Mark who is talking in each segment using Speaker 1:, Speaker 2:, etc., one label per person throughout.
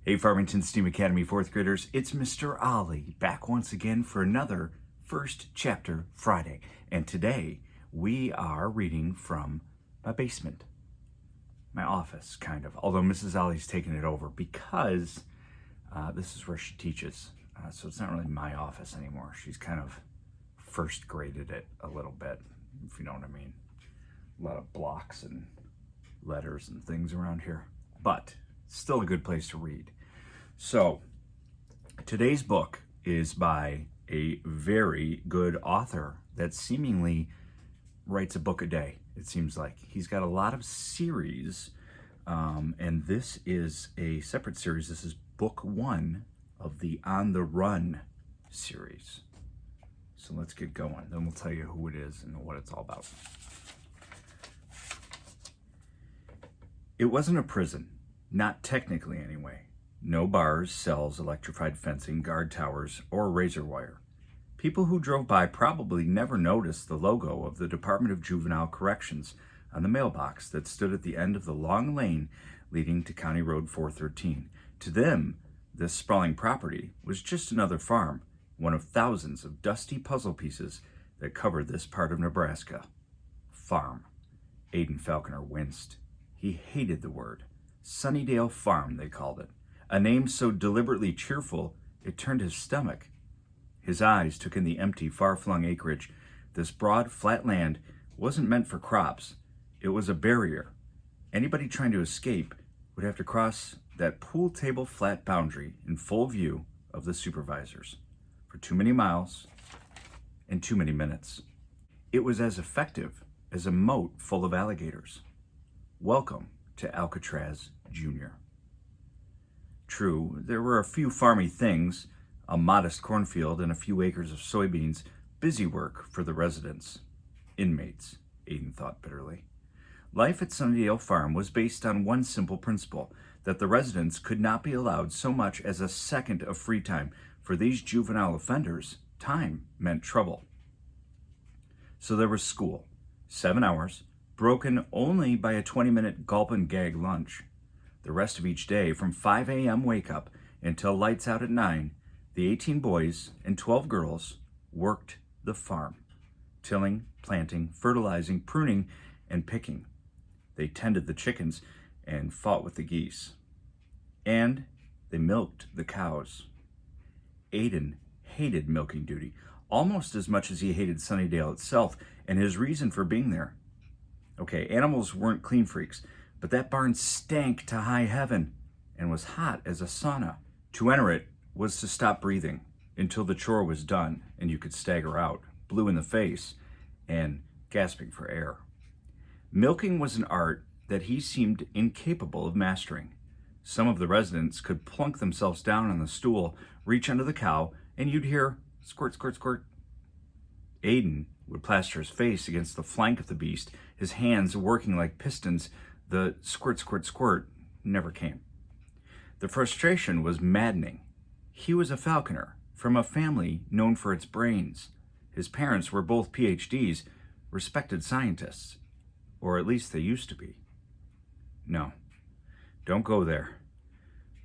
Speaker 1: Hey Farmington STEAM Academy 4th graders, it's Mr. Ollie back once again for another First Chapter Friday. And today we are reading from my basement, my office kind of, although Mrs. Ollie's taken it over because this is where she teaches. So it's not really my office anymore. She's kind of first graded it a little bit, if you know what I mean. A lot of blocks and letters and things around here, but still a good place to read. So today's book is by a very good author that seemingly writes a book a day. It seems like he's got a lot of series, and this is a separate series. This is book 1 of the On the Run series. So let's get going. Then we'll tell you who it is and what it's all about. It wasn't a prison, not technically anyway. No bars, cells, electrified fencing, guard towers, or razor wire. People who drove by probably never noticed the logo of the Department of Juvenile Corrections on the mailbox that stood at the end of the long lane leading to County Road 413. To them, this sprawling property was just another farm, one of thousands of dusty puzzle pieces that covered this part of Nebraska. Farm. Aiden Falconer winced. He hated the word. Sunnydale Farm, they called it. A name so deliberately cheerful, it turned his stomach. His eyes took in the empty, far-flung acreage. This broad, flat land wasn't meant for crops. It was a barrier. Anybody trying to escape would have to cross that pool table flat boundary in full view of the supervisors for too many miles and too many minutes. It was as effective as a moat full of alligators. Welcome to Alcatraz Jr. True, there were a few farmy things, a modest cornfield and a few acres of soybeans, busy work for the residents. Inmates, Aiden thought bitterly. Life at Sunnydale Farm was based on one simple principle, that the residents could not be allowed so much as a second of free time. For these juvenile offenders, time meant trouble. So there was school, 7 hours, broken only by a 20-minute gulp and gag lunch. The rest of each day, from 5 a.m. wake up until lights out at 9, the 18 boys and 12 girls worked the farm, tilling, planting, fertilizing, pruning, and picking. They tended the chickens and fought with the geese. And they milked the cows. Aiden hated milking duty almost as much as he hated Sunnydale itself and his reason for being there. Okay, animals weren't clean freaks, but that barn stank to high heaven and was hot as a sauna. To enter it was to stop breathing until the chore was done and you could stagger out, blue in the face and gasping for air. Milking was an art that he seemed incapable of mastering. Some of the residents could plunk themselves down on the stool, reach under the cow, and you'd hear squirt, squirt, squirt. Aiden would plaster his face against the flank of the beast, his hands working like pistons. The squirt, squirt, squirt never came. The frustration was maddening. He was a falconer from a family known for its brains. His parents were both PhDs, respected scientists, or at least they used to be. No, don't go there.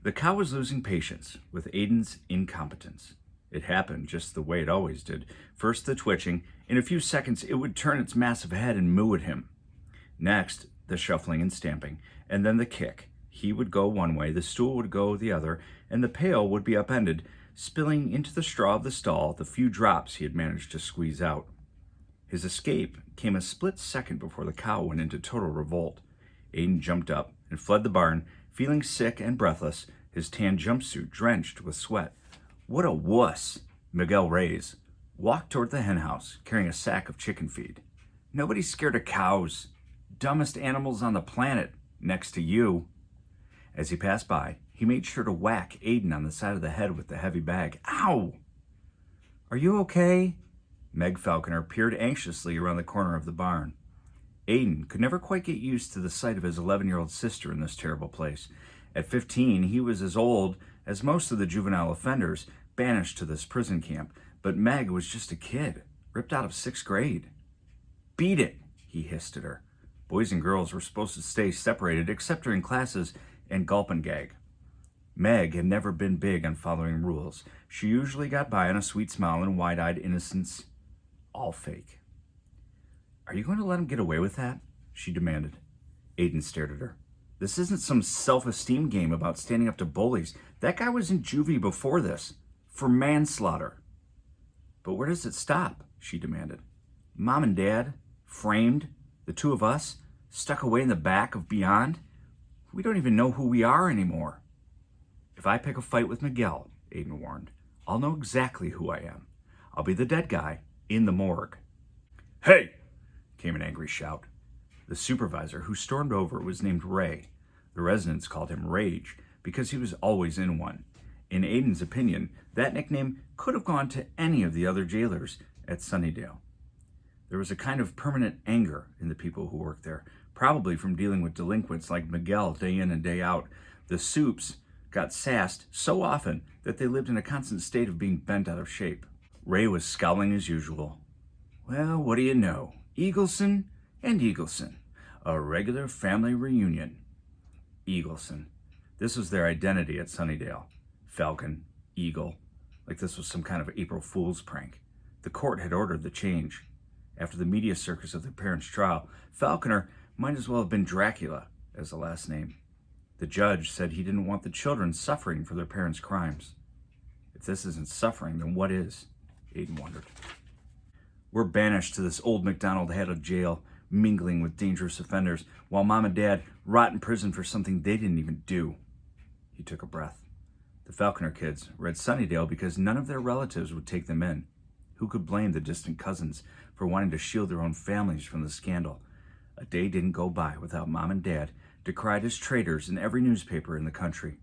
Speaker 1: The cow was losing patience with Aiden's incompetence. It happened just the way it always did. First the twitching. In a few seconds, it would turn its massive head and moo at him. Next, the shuffling and stamping, and then the kick. He would go one way, the stool would go the other, and the pail would be upended, spilling into the straw of the stall the few drops he had managed to squeeze out. His escape came a split second before the cow went into total revolt. Aiden jumped up and fled the barn, feeling sick and breathless, his tan jumpsuit drenched with sweat. What a wuss! Miguel Reyes walked toward the henhouse, carrying a sack of chicken feed. Nobody's scared of cows. Dumbest animals on the planet, next to you. As he passed by, he made sure to whack Aiden on the side of the head with the heavy bag. Ow! Are you okay? Meg Falconer peered anxiously around the corner of the barn. Aiden could never quite get used to the sight of his 11-year-old sister in this terrible place. At 15, he was as old as most of the juvenile offenders banished to this prison camp, but Meg was just a kid, ripped out of 6th grade. Beat it, he hissed at her. Boys and girls were supposed to stay separated except during classes and gulp and gag. Meg had never been big on following rules. She usually got by on a sweet smile and wide-eyed innocence, all fake. "Are you going to let him get away with that?" she demanded. Aiden stared at her. "This isn't some self-esteem game about standing up to bullies. That guy was in juvie before this, for manslaughter." "But where does it stop?" she demanded. "Mom and Dad, framed, the two of us, stuck away in the back of Beyond. We don't even know who we are anymore." "If I pick a fight with Miguel," Aiden warned, "I'll know exactly who I am. I'll be the dead guy in the morgue." "Hey!" came an angry shout. The supervisor who stormed over was named Ray. The residents called him Rage because he was always in one. In Aiden's opinion, that nickname could have gone to any of the other jailers at Sunnydale. There was a kind of permanent anger in the people who worked there, probably from dealing with delinquents like Miguel day in and day out. The soups got sassed so often that they lived in a constant state of being bent out of shape. Ray was scowling as usual. "Well, what do you know? Eagleson and Eagleson. A regular family reunion." Eagleson. This was their identity at Sunnydale. Falcon, Eagle, like this was some kind of April Fool's prank. The court had ordered the change. After the media circus of their parents' trial, Falconer might as well have been Dracula as the last name. The judge said he didn't want the children suffering for their parents' crimes. If this isn't suffering, then what is? Aiden wondered. "We're banished to this old McDonald-hatted jail, mingling with dangerous offenders, while Mom and Dad rot in prison for something they didn't even do." He took a breath. The Falconer kids were at Sunnydale because none of their relatives would take them in. Who could blame the distant cousins for wanting to shield their own families from the scandal? A day didn't go by without Mom and Dad decried as traitors in every newspaper in the country.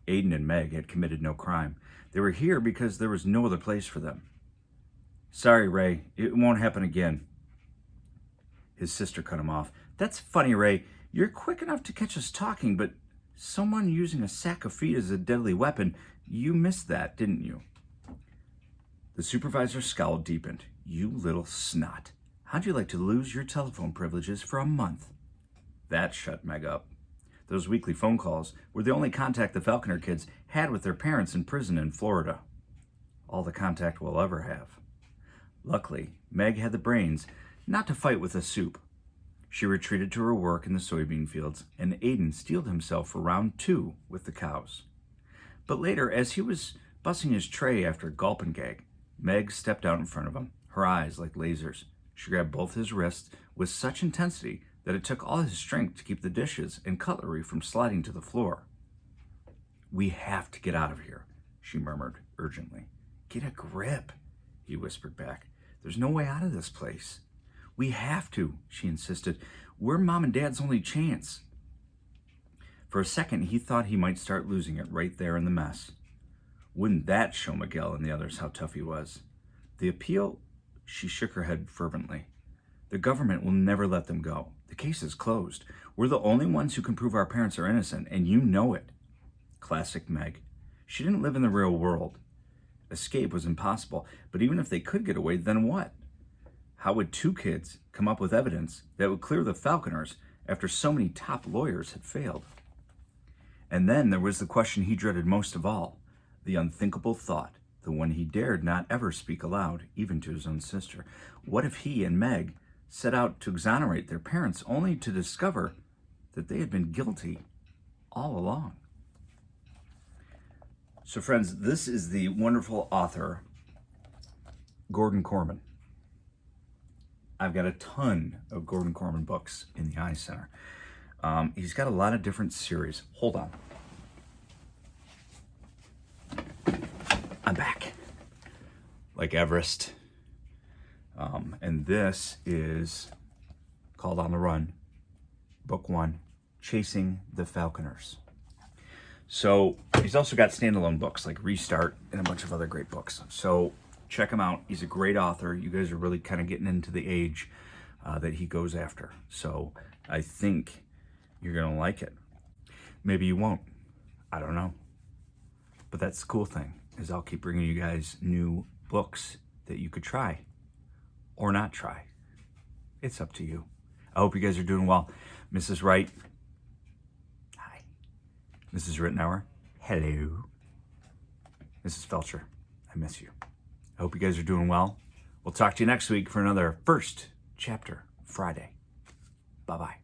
Speaker 1: Aiden and Meg had committed no crime. They were here because there was no other place for them. "Sorry, Ray, it won't happen again." His sister cut him off. "That's funny, Ray. You're quick enough to catch us talking, but someone using a sack of feet as a deadly weapon, you missed that, didn't you?" The supervisor's scowl deepened. "You little snot. How'd you like to lose your telephone privileges for a month?" That shut Meg up. Those weekly phone calls were the only contact the Falconer kids had with their parents in prison in Florida. All the contact we'll ever have. Luckily, Meg had the brains not to fight with a soup. She retreated to her work in the soybean fields, and Aiden steeled himself for round 2 with the cows. But later, as he was bussing his tray after a gulp and gag, Meg stepped out in front of him, her eyes like lasers. She grabbed both his wrists with such intensity that it took all his strength to keep the dishes and cutlery from sliding to the floor. "We have to get out of here," she murmured urgently. "Get a grip," he whispered back. "There's no way out of this place." "We have to," she insisted. "We're Mom and Dad's only chance." For a second, he thought he might start losing it right there in the mess. Wouldn't that show Miguel and the others how tough he was? The appeal, she shook her head fervently. The government will never let them go. The case is closed. We're the only ones who can prove our parents are innocent, and you know it. Classic Meg. She didn't live in the real world. Escape was impossible, but even if they could get away, then what? How would 2 kids come up with evidence that would clear the Falconers after so many top lawyers had failed? And then there was the question he dreaded most of all, the unthinkable thought, the one he dared not ever speak aloud, even to his own sister. What if he and Meg set out to exonerate their parents only to discover that they had been guilty all along? So friends, this is the wonderful author, Gordon Korman. I've got a ton of Gordon Korman books in the Eye Center. He's got a lot of different series. Hold on. I'm back. Like Everest. And this is called On the Run, Book 1, Chasing the Falconers. So he's also got standalone books like Restart and a bunch of other great books. So check him out. He's a great author. You guys are really kind of getting into the age that he goes after. So I think you're going to like it. Maybe you won't. I don't know. But that's the cool thing, is I'll keep bringing you guys new books that you could try or not try. It's up to you. I hope you guys are doing well. Mrs. Wright, hi. Mrs. Rittenauer, Hello. This is Felcher. I miss you. I hope you guys are doing well. We'll talk to you next week for another First Chapter Friday. Bye-bye.